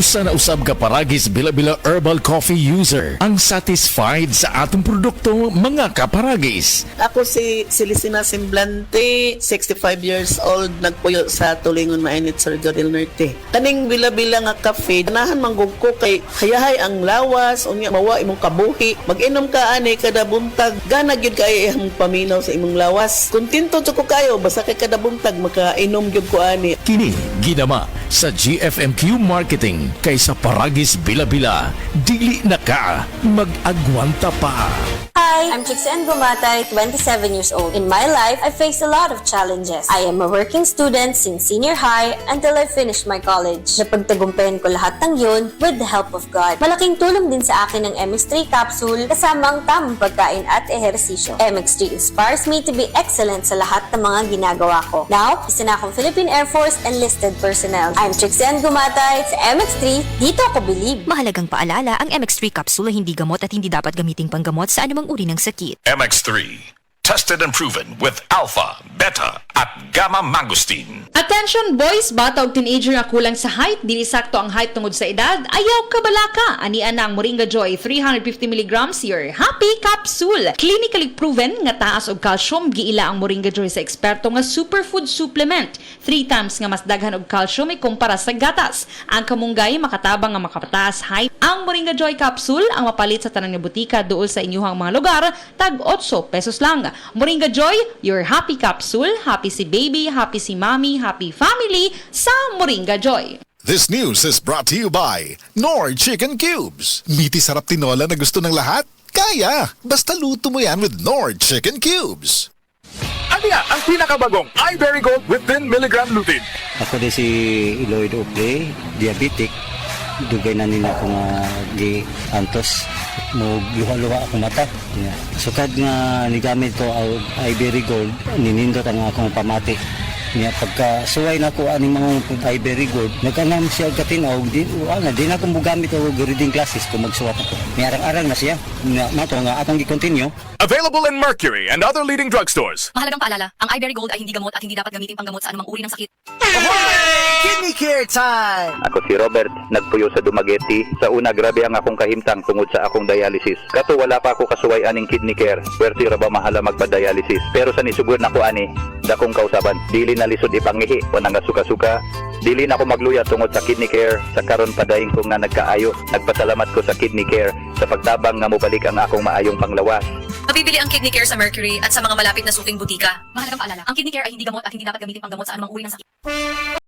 Usa na usab ka paragis bila-bila herbal coffee user ang satisfied sa atong produkto mga kaparagis. Ako si Celestina Semblante, 65 years old, nagpuyo sa Tulingon Mainit, Surigao del Norte. Kaning bila-bila nga kafe, ganahan manggug ko kay hayahay ang lawas, unya mawa imong kabuhi. Mag-inom ka ani kada buntag, gana gyud kay imong paminaw sa imong lawas. Kontento jud ko kayo basta kay kada buntag makainom gyud ko ani. Kini ginama sa GFMQ Marketing kaysa paragis bila-bila, dili na ka mag-agwanta pa. Hi, I'm Chixen Gumatay, 27 years old. In my life, I faced a lot of challenges. I am a working student since senior high until I finished my college. Napagtagumpayan ko lahat ng yun with the help of God. Malaking tulong din sa akin ng MX3 capsule kasama ang tamang pagkain at ehersisyo. MX3 inspires me to be excellent sa lahat ng mga ginagawa ko. Now, isa na akong Philippine Air Force enlisted personnel. I'm Chixen Gumatay sa MX3, dito ako believe. Mahalagang paalala, ang MX3 capsule ay hindi gamot at hindi dapat gamiting panggamot sa anumang uri ng sakit. MX3, tested and proven with alpha, beta, at gamma mangosteen. Attention boys, bata og teenager nga kulang sa height, dili sakto ang height tungod sa edad, ayaw ka balaka. Anian na ang Moringa Joy 350 mg your happy capsule. Clinically proven nga taas og calcium, giila ang Moringa Joy sa eksperto nga superfood supplement. 3 times nga mas daghan og calcium ikumpara sa gatas. Ang kamunggay makatabang nga makapataas height. Ang Moringa Joy capsule ang mapalit sa tanang nga butika duol sa inyuhang mga lugar, tag 8 pesos lang. Moringa Joy, your happy capsule. Happy si baby, happy si mommy, happy family sa Moringa Joy. This news is brought to you by Nor Chicken Cubes. Miti sarap tinola na gusto ng lahat? Kaya! Basta luto mo yan with Nor Chicken Cubes. Aniya ang pinakabagong iBerry Gold with 10 mg lutein. Ako din si Lloyd Ople, diabetic. Dugay na nila ako nga di antos. Mo luha-luha ako mata. Yeah. Sukad nga nigamit ko ang iBerry Gold, ninindot ang akong pamati. Niya pagka suway na ko ani mga iBerry Gold, nagkanam siya katinaw di na ko mogamit og reading classes ko magsuwat ako. May arang-arang na siya. Mato nga atong gi-continue. Available in Mercury and other leading drugstores. Mahalagang paalala, ang iBerry Gold ay hindi gamot at hindi dapat gamitin panggamot sa anumang uri ng sakit. Kidney Care Time! Ako si Robert, nagpuyo sa Dumaguete. Sa una, grabe ang akong kahimtang tungod sa akong dialysis. Kato wala pa ako kasuway aning kidney care. Pwerte ra ba mahala magpa-dialysis. Pero sa nisugod na ko ani, dakong kausaban. Dili na lisod ipangihi, wanang suka-suka. Dili na ako magluya tungod sa kidney care. Sa karon padayon ko nga nagkaayo. Nagpasalamat ko sa kidney care sa pagtabang nga mobalik ang akong maayong panglawas. Mabibili ang Kidney Care sa Mercury at sa mga malapit na suking butika. Mahalagang paalala, ang Kidney Care ay hindi gamot at hindi dapat gamitin panggamot sa anumang uri ng sakit.